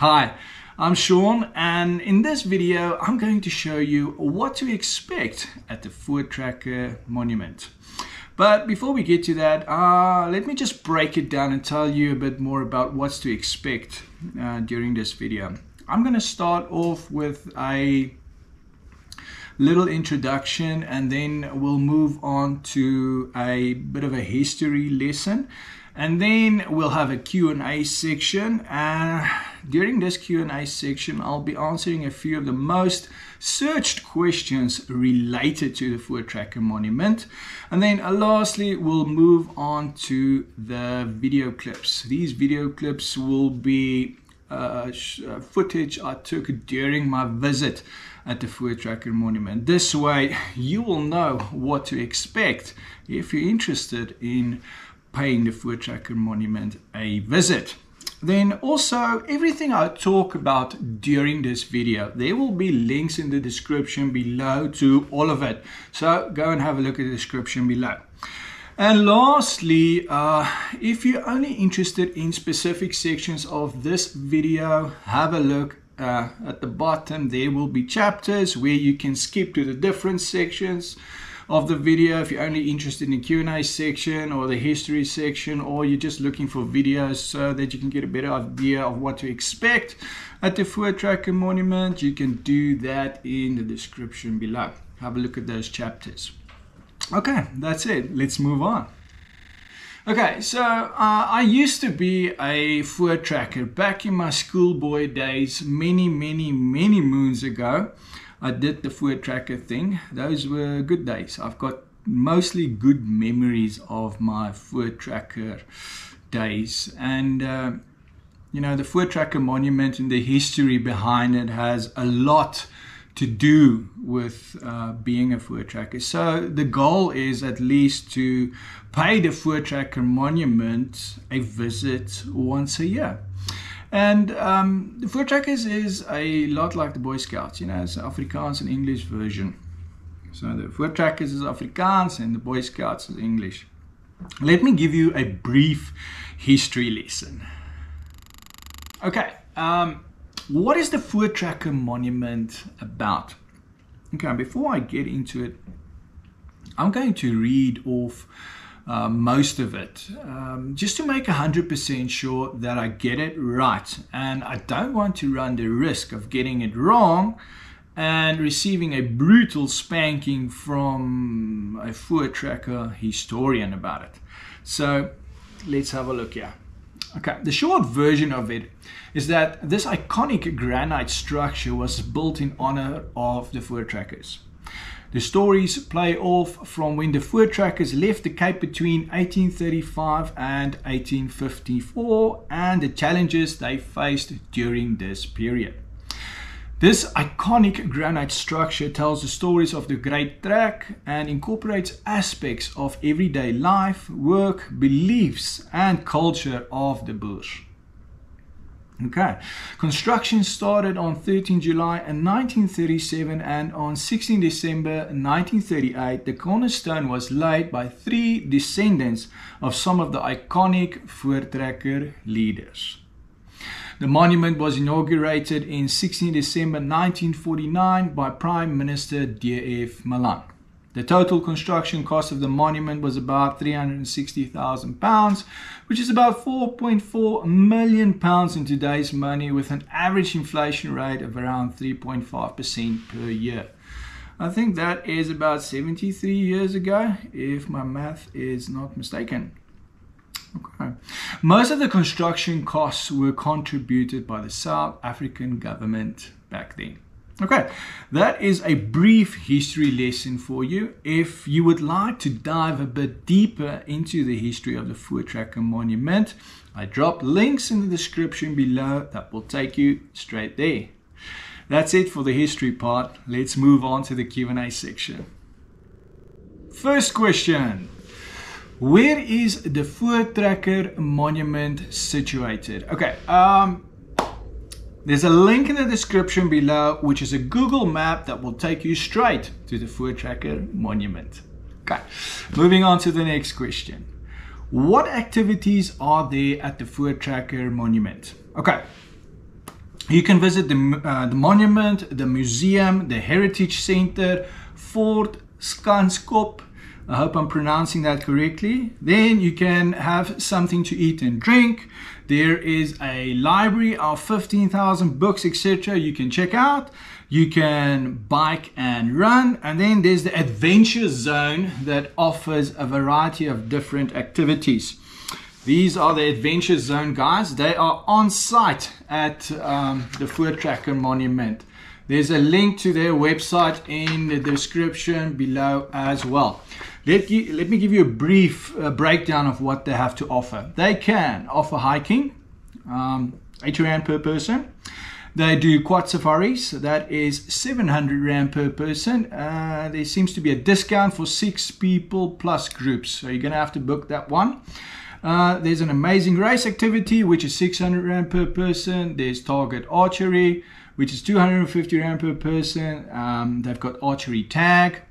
Hi, I'm Shaun, and in this video I'm going to show you what to expect at the Voortrekker Monument. But before we get to that, let me just break it down and tell you a bit more about what's to expect during this video. I'm going to start off with a little introduction, and then we'll move on to a bit of a history lesson, and then we'll have a Q&A section. During this Q&A section I'll be answering a few of the most searched questions related to the Voortrekker Monument, and then lastly we'll move on to the video clips. These video clips will be footage I took during my visit at the Voortrekker Monument. This way you will know what to expect if you're interested in paying the Voortrekker Monument a visit. Then also, everything I talk about during this video, there will be links in the description below to all of it, so go and have a look at the description below. And lastly, if you're only interested in specific sections of this video, have a look at the bottom. There will be chapters where you can skip to the different sections of the video if you're only interested in the Q&A section or the history section, or you're just looking for videos so that you can get a better idea of what to expect at the Voortrekker Monument. You can do that in the description below. Have a look at those chapters. Okay, that's it. Let's move on. Okay, so I used to be a Voortrekker back in my schoolboy days, many moons ago. I did the Voortrekker thing. Those were good days. I've got mostly good memories of my Voortrekker days. And, you know, the Voortrekker Monument and the history behind it has a lot to do with being a Voortrekker. So the goal is at least to pay the Voortrekker Monument a visit once a year. And the Voortrekkers is a lot like the Boy Scouts, you know, it's Afrikaans and English version. So the Voortrekkers is Afrikaans and the Boy Scouts is English. Let me give you a brief history lesson. Okay, what is the Voortrekker Monument about? Okay, before I get into it, I'm going to read off most of it, just to make 100% sure that I get it right, and I don't want to run the risk of getting it wrong and receiving a brutal spanking from a Voortrekker historian about it. So let's have a look here. Okay, the short version of it is that this iconic granite structure was built in honor of the Voortrekkers. The stories play off from when the Voortrekkers left the Cape between 1835 and 1854 and the challenges they faced during this period. This iconic granite structure tells the stories of the Great Trek and incorporates aspects of everyday life, work, beliefs and culture of the Boers. Okay, construction started on 13 July 1937, and on 16 December 1938 the cornerstone was laid by 3 descendants of some of the iconic Voortrekker leaders. The monument was inaugurated in 16 December 1949 by Prime Minister D.F. Malan. The total construction cost of the monument was about £360,000, which is about £4.4 million in today's money, with an average inflation rate of around 3.5% per year. I think that is about 73 years ago, if my math is not mistaken. Okay. Most of the construction costs were contributed by the South African government back then. Okay, that is a brief history lesson for you. If you would like to dive a bit deeper into the history of the Voortrekker Monument, I dropped links in the description below that will take you straight there. That's it for the history part. Let's move on to the Q&A section. First question. Where is the Voortrekker Monument situated? Okay, there's a link in the description below, which is a Google map that will take you straight to the Voortrekker Monument. Okay, moving on to the next question. What activities are there at the Voortrekker Monument? Okay, You can visit the monument, the museum, the heritage center, Fort Schanskop. I hope I'm pronouncing that correctly. Then you can have something to eat and drink. There is a library of 15,000 books, etc. you can check out. You can bike and run. And then there's the adventure zone that offers a variety of different activities. These are the adventure zone guys. They are on site at the Voortrekker Monument. There's a link to their website in the description below as well. Let me give you a brief breakdown of what they have to offer. They can offer hiking, 80 Rand per person. They do quad safaris, so that is 700 Rand per person. There seems to be a discount for 6 people plus groups, so you're going to have to book that one. There's an amazing race activity, which is 600 Rand per person. There's target archery, which is 250 Rand per person. They've got archery tag.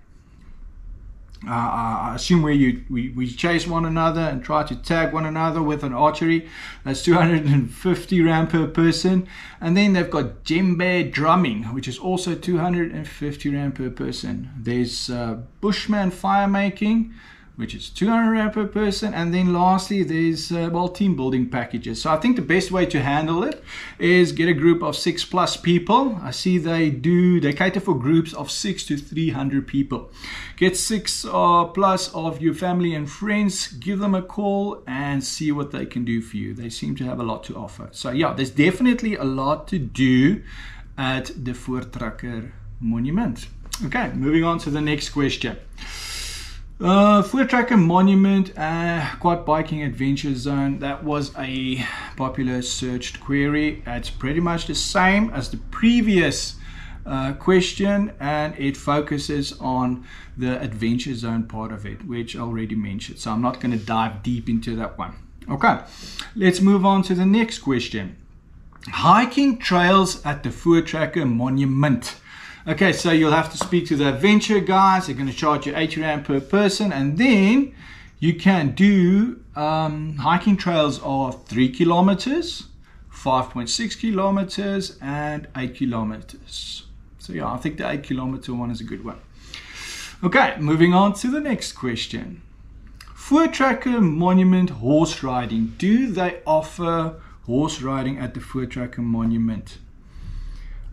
I assume where we chase one another and try to tag one another with an archery. That's 250 Rand per person. And then they've got djembe drumming, which is also 250 Rand per person. There's bushman fire making, which is 200 Rand per person. And then lastly, there's team building packages. So I think the best way to handle it is get a group of 6+ people. I see they cater for groups of 6 to 300 people. Get 6+ of your family and friends, give them a call and see what they can do for you. They seem to have a lot to offer. So yeah, there's definitely a lot to do at the Voortrekker Monument. Okay, moving on to the next question. Voortrekker Monument, quad biking adventure zone. That was a popular searched query. It's pretty much the same as the previous question, and it focuses on the adventure zone part of it, which I already mentioned. So I'm not going to dive deep into that one. Okay, let's move on to the next question. Hiking trails at the Voortrekker Monument. Okay, so you'll have to speak to the adventure guys. They're going to charge you 80 Rand per person, and then you can do hiking trails of 3 kilometers, 5.6 kilometers, and 8 kilometers. So yeah, I think the 8 kilometer one is a good one. Okay, moving on to the next question. Voortrekker Monument horse riding. Do they offer horse riding at the Voortrekker Monument?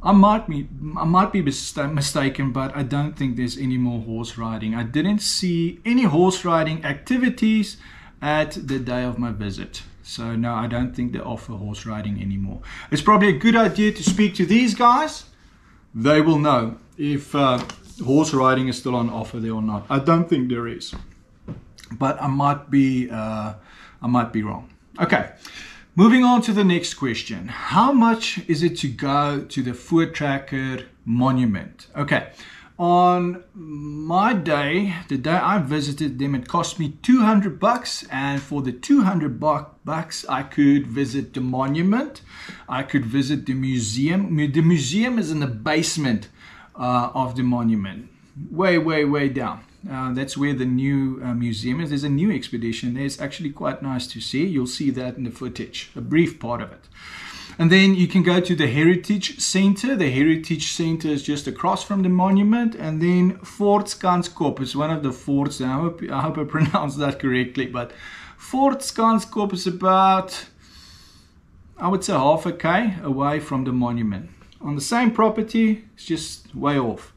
I might be mistaken, but I don't think there's any more horse riding. I didn't see any horse riding activities at the day of my visit. So no, I don't think they offer horse riding anymore. It's probably a good idea to speak to these guys. They will know if horse riding is still on offer there or not. I don't think there is, but I might be wrong. Okay. Moving on to the next question. How much is it to go to the Voortrekker Monument? Okay, on my day, the day I visited them, it cost me $200, and for the $200 I could visit the monument, I could visit the museum. The museum is in the basement of the monument, way down. That's where the new museum is. There's a new expedition there. It's actually quite nice to see. You'll see that in the footage, a brief part of it. And then you can go to the Heritage Center. The Heritage Center is just across from the monument. And then Fort Schanskop is one of the forts. And I hope I pronounced that correctly. But Fort Schanskop is about, I would say, half a K away from the monument. On the same property, it's just way off.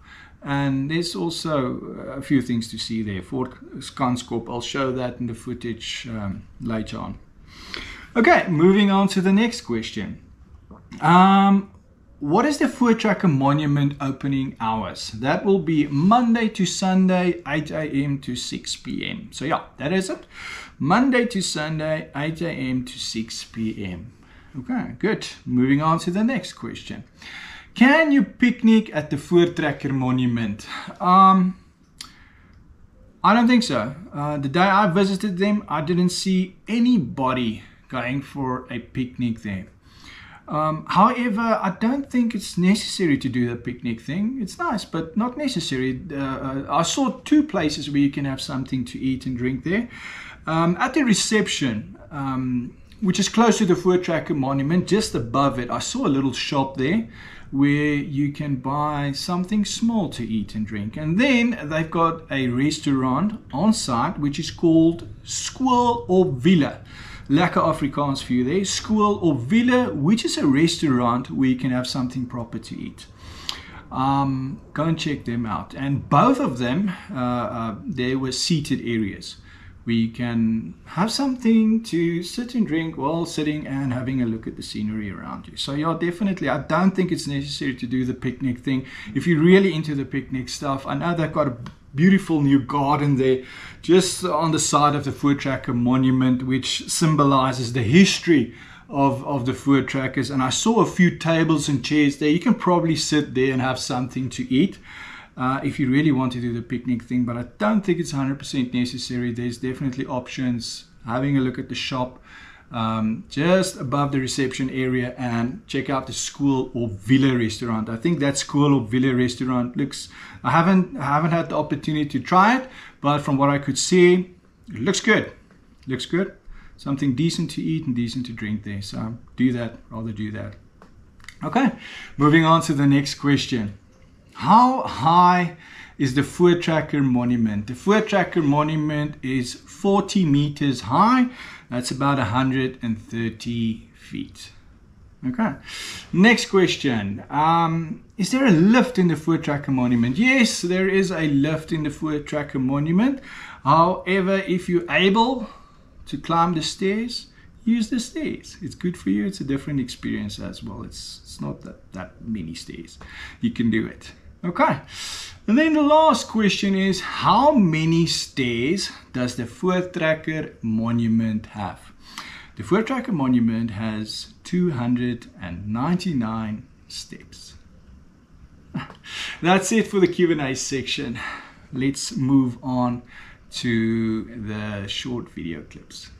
And there's also a few things to see there. Fort Schanskop, I'll show that in the footage later on. Okay, moving on to the next question. What is the Voortrekker Monument opening hours? That will be Monday to Sunday, 8 a.m. to 6 p.m. So yeah, that is it. Monday to Sunday, 8 a.m. to 6 p.m. Okay, good. Moving on to the next question. Can you picnic at the Voortrekker Monument? I don't think so. The day I visited them, I didn't see anybody going for a picnic there. However, I don't think it's necessary to do the picnic thing. It's nice, but not necessary. I saw 2 places where you can have something to eat and drink there. At the reception, which is close to the Voortrekker Monument, just above it, I saw a little shop there where you can buy something small to eat and drink. And then they've got a restaurant on site which is called Skool or Wiele. Lekker Afrikaans for you there. Skool or Wiele, which is a restaurant where you can have something proper to eat. Go and check them out. And both of them, there were seated areas where you can have something to sit and drink while sitting and having a look at the scenery around you. So yeah, definitely, I don't think it's necessary to do the picnic thing. If you're really into the picnic stuff, I know they've got a beautiful new garden there just on the side of the Voortrekker Monument, which symbolizes the history of the Voortrekkers. And I saw a few tables and chairs there. You can probably sit there and have something to eat. If you really want to do the picnic thing, but I don't think it's 100% necessary. There's definitely options. Having a look at the shop just above the reception area, and check out the Skool or Wiele restaurant. I think that Skool or Wiele restaurant looks, I haven't had the opportunity to try it, but from what I could see, it looks good. Looks good. Something decent to eat and decent to drink there. So do that, rather do that. Okay, moving on to the next question. How high is the Voortrekker Monument? The Voortrekker Monument is 40 meters high. That's about 130 feet. Okay. Next question. Is there a lift in the Voortrekker Monument? Yes, there is a lift in the Voortrekker Monument. However, if you're able to climb the stairs, use the stairs. It's good for you. It's a different experience as well. It's not that many stairs. You can do it. Okay, and then the last question is, how many stairs does the Voortrekker Monument have? The Voortrekker Monument has 299 steps. That's it for the Q&A section. Let's move on to the short video clips.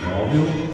draaiwiel.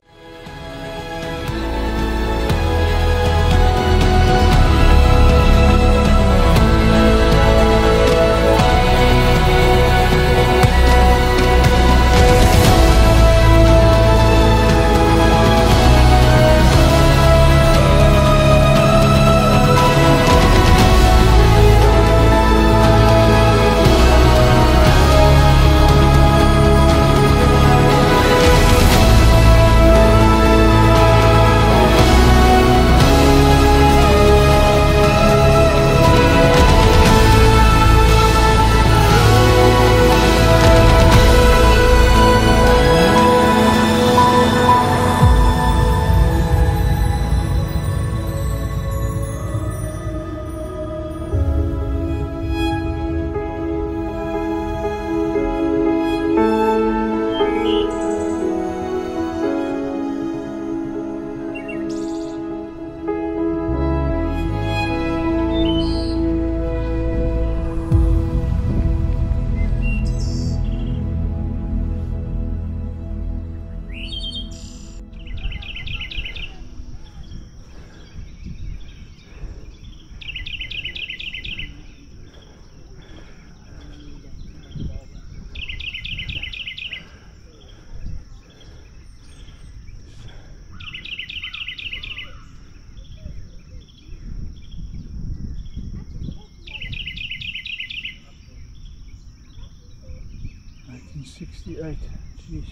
'68, jeez.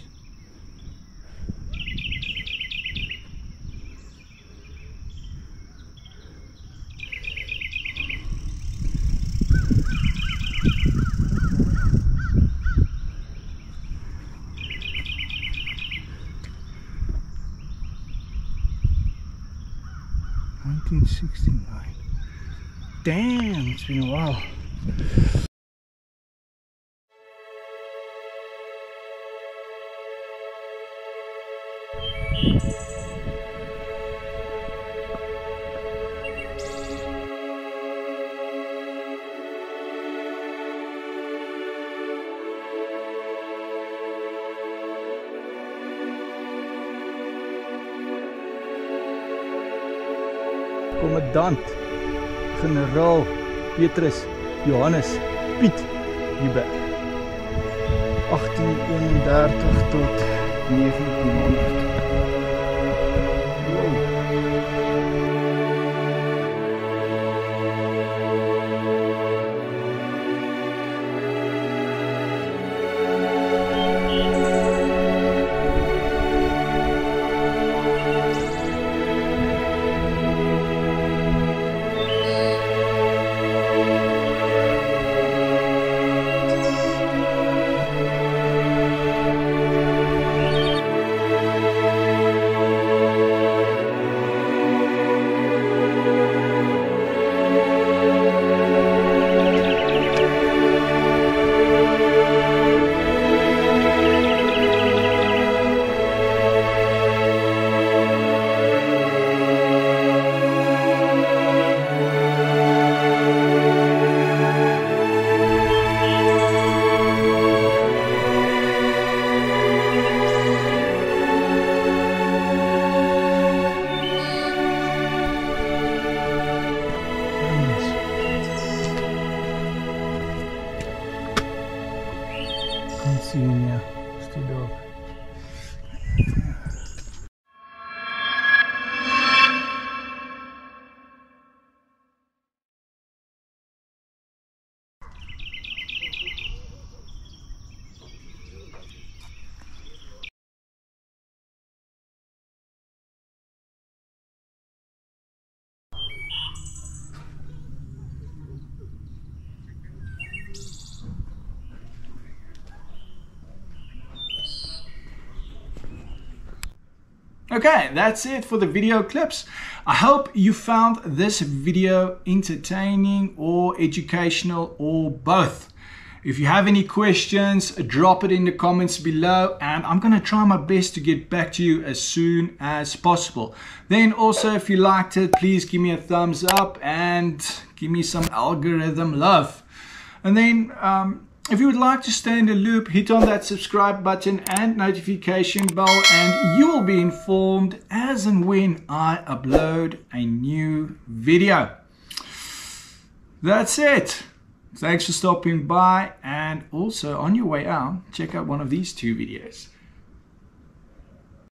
Damn, it's been a while. Commandant, generaal Petrus Johannes Piet Jube, 1831 tot 1900. Okay, that's it for the video clips. I hope you found this video entertaining or educational or both. If you have any questions, drop it in the comments below and I'm going to try my best to get back to you as soon as possible. Then also, if you liked it, please give me a thumbs up and give me some algorithm love. And then If you would like to stay in the loop, hit on that subscribe button and notification bell, and you will be informed as and when I upload a new video. That's it. Thanks for stopping by, and also on your way out, check out one of these two videos.